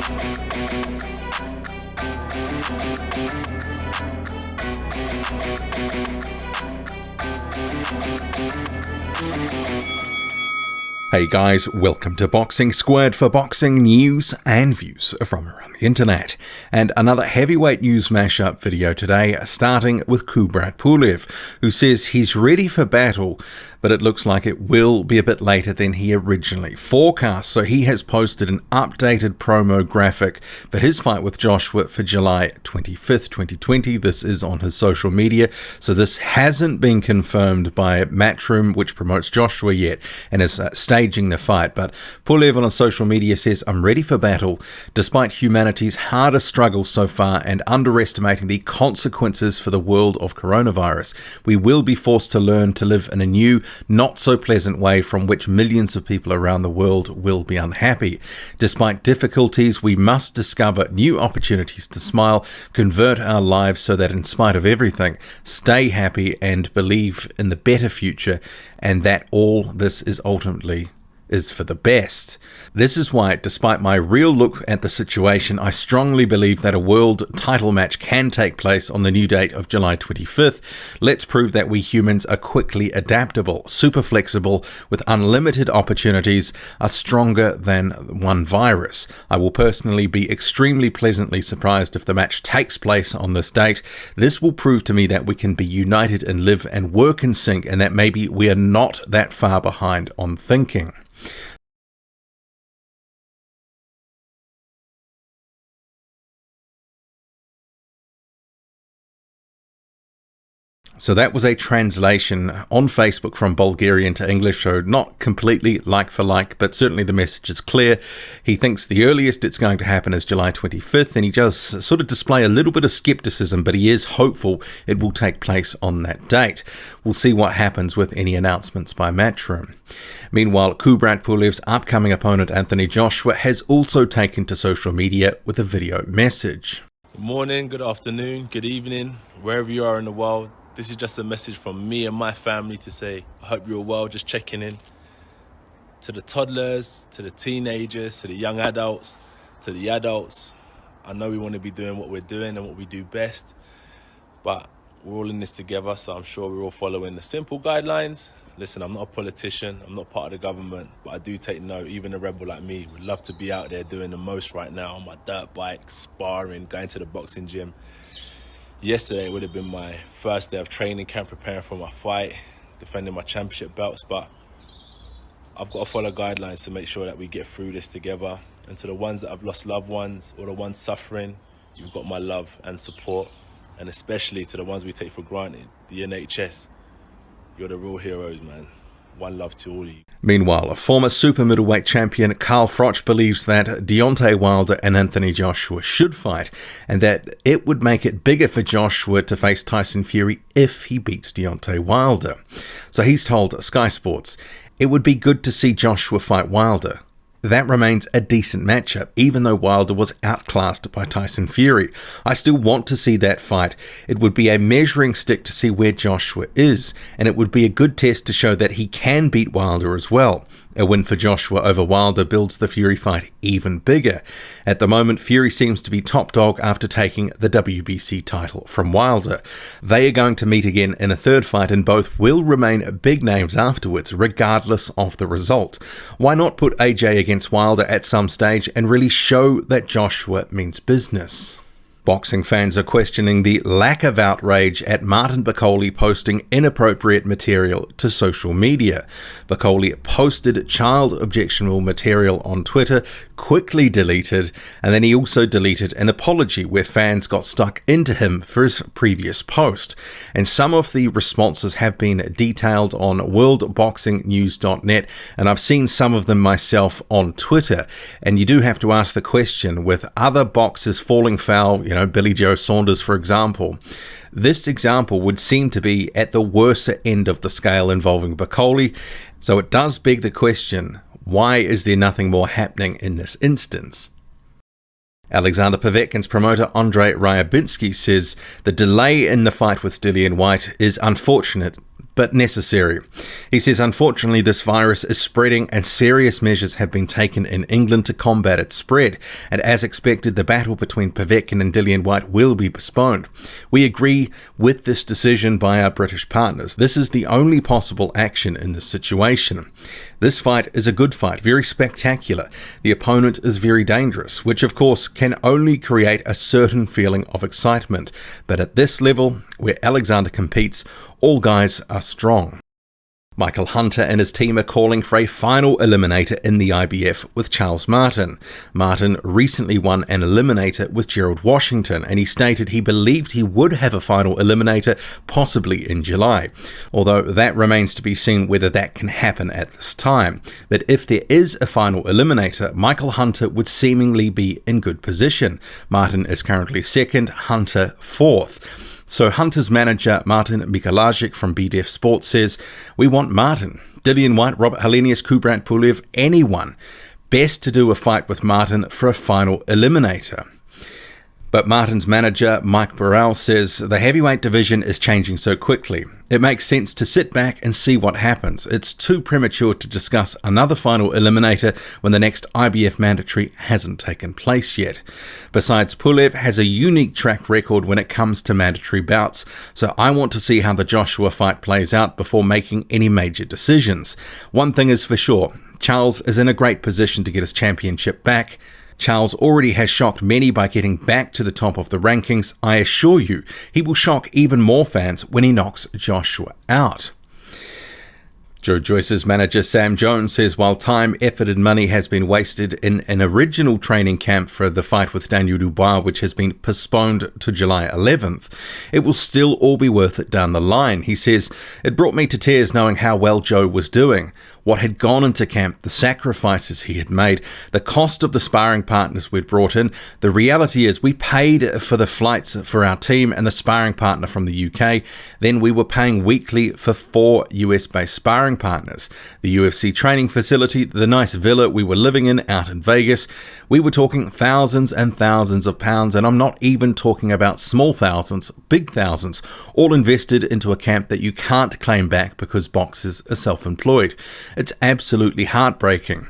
Hey guys, welcome to Boxing Squared for boxing news and views from around the internet. And another heavyweight news mashup video today, starting with Kubrat Pulev, who says he's ready for battle, but it looks like it will be a bit later than he originally forecast. So he has posted an updated promo graphic for his fight with Joshua for July 25th, 2020. This is on his social media. So this hasn't been confirmed by Matchroom, which promotes Joshua yet, and is staging the fight. But Pulev on his social media says, "I'm ready for battle, despite humanity's hardest struggle so far and underestimating the consequences for the world of coronavirus. We will be forced to learn to live in a new, not so pleasant way from which millions of people around the world will be unhappy. Despite difficulties, we must discover new opportunities to smile, convert our lives so that in spite of everything, stay happy and believe in the better future, and that all this is ultimately is for the best. This is why, despite my real look at the situation, I strongly believe that a world title match can take place on the new date of July 25th. Let's prove that we humans are quickly adaptable, super flexible, with unlimited opportunities, are stronger than one virus. I will personally be extremely pleasantly surprised if the match takes place on this date. This will prove to me that we can be united and live and work in sync, and that maybe we are not that far behind on thinking." So that was a translation on Facebook from Bulgarian to English, so not completely like for like, but certainly the message is clear. He thinks the earliest it's going to happen is July 25th, and he does sort of display a little bit of skepticism, but he is hopeful it will take place on that date. We'll see what happens with any announcements by Matchroom. Meanwhile, Kubrat Pulev's upcoming opponent Anthony Joshua has also taken to social media with a video message. Good morning, good afternoon, good evening, wherever you are in the world. This is just a message from me and my family to say, I hope you're well, just checking in. To the toddlers, to the teenagers, to the young adults, to the adults. I know we want to be doing what we're doing and what we do best, but we're all in this together, so I'm sure we're all following the simple guidelines. Listen, I'm not a politician, I'm not part of the government, but I do take note, even a rebel like me would love to be out there doing the most right now on my dirt bike, sparring, going to the boxing gym. Yesterday would have been my first day of training camp, preparing for my fight, defending my championship belts, but I've got to follow guidelines to make sure that we get through this together. And to the ones that have lost loved ones or the ones suffering, you've got my love and support. And especially to the ones we take for granted, the NHS. You're the real heroes, man. One love to all of you. Meanwhile, a former super middleweight champion Froch believes that Deontay Wilder and Anthony Joshua should fight, and that it would make it bigger for Joshua to face Tyson Fury if he beats Deontay Wilder. So he's told Sky Sports, "It would be good to see Joshua fight Wilder. That remains a decent matchup, even though Wilder was outclassed by Tyson Fury. I still want to see that fight. It would be a measuring stick to see where Joshua is, and it would be a good test to show that he can beat Wilder as well. A win for Joshua over Wilder builds the Fury fight even bigger. At the moment, Fury seems to be top dog after taking the WBC title from Wilder. They are going to meet again in a third fight, and both will remain big names afterwards, regardless of the result. Why not put AJ against Wilder at some stage and really show that Joshua means business?" Boxing fans are questioning the lack of outrage at Martin Bakole posting inappropriate material to social media. Bakole posted child objectionable material on Twitter, quickly deleted, and then he also deleted an apology where fans got stuck into him for his previous post. And some of the responses have been detailed on worldboxingnews.net, and I've seen some of them myself on Twitter. And you do have to ask the question, with other boxers falling foul, Billy Joe Saunders, for example, this example would seem to be at the worser end of the scale involving Bakole. So it does beg the question, why is there nothing more happening in this instance? Alexander Povetkin's promoter Andrei Ryabinsky says the delay in the fight with Dillian Whyte is unfortunate, but necessary. He says, unfortunately, this virus is spreading and serious measures have been taken in England to combat its spread. And as expected, the battle between Povetkin and Dillian Whyte will be postponed. We agree with this decision by our British partners. This is the only possible action in this situation. This fight is a good fight, very spectacular. The opponent is very dangerous, which of course can only create a certain feeling of excitement. But at this level, where Alexander competes, all guys are strong. Michael Hunter and his team are calling for a final eliminator in the IBF with Charles Martin. Martin recently won an eliminator with Gerald Washington, and he stated he believed he would have a final eliminator possibly in July, although that remains to be seen whether that can happen at this time. But if there is a final eliminator, Michael Hunter would seemingly be in good position. Martin is currently second, Hunter fourth. So Hunter's manager, Martin Mikalajic from BDF Sports, says, "We want Martin, Dillian Whyte, Robert Helenius, Kubrat Pulev, anyone. Best to do a fight with Martin for a final eliminator." But Martin's manager, Mike Burrell, says the heavyweight division is changing so quickly. It makes sense to sit back and see what happens. It's too premature to discuss another final eliminator when the next IBF mandatory hasn't taken place yet. Besides, Pulev has a unique track record when it comes to mandatory bouts, so I want to see how the Joshua fight plays out before making any major decisions. One thing is for sure, Charles is in a great position to get his championship back. Charles already has shocked many by getting back to the top of the rankings. I assure you, he will shock even more fans when he knocks Joshua out. Joyce's manager Sam Jones says while time, effort and money has been wasted in an original training camp for the fight with Daniel Dubois, which has been postponed to July 11th, it will still all be worth it down the line. He says, "It brought me to tears knowing how well Joe was doing, what had gone into camp, the sacrifices he had made, the cost of the sparring partners we'd brought in. The reality is we paid for the flights for our team and the sparring partner from the UK. Then we were paying weekly for 4 US-based sparring partners. The UFC training facility, the nice villa we were living in out in Vegas. We were talking thousands and thousands of pounds, and I'm not even talking about small thousands, big thousands, all invested into a camp that you can't claim back because boxers are self-employed. It's absolutely heartbreaking."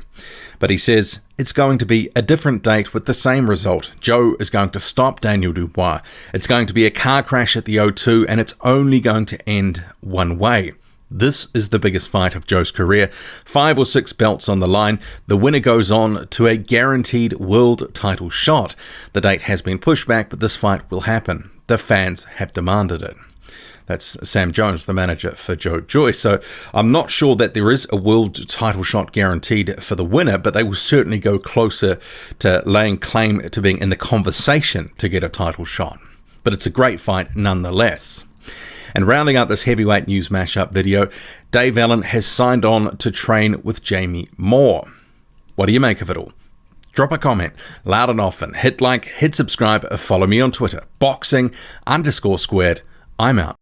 But he says it's going to be a different date with the same result. Joe is going to stop Daniel Dubois. It's going to be a car crash at the O2, and it's only going to end one way. This is the biggest fight of Joe's career. 5 or 6 belts on the line. The winner goes on to a guaranteed world title shot. The date has been pushed back, but this fight will happen. The fans have demanded it. That's Sam Jones, the manager for Joyce. So I'm not sure that there is a world title shot guaranteed for the winner, but they will certainly go closer to laying claim to being in the conversation to get a title shot. But it's a great fight nonetheless. And rounding out this heavyweight news mashup video, Dave Allen has signed on to train with Jamie Moore. What do you make of it all? Drop a comment, loud and often. Hit like, hit subscribe, follow me on Twitter. Boxing_squared. I'm out.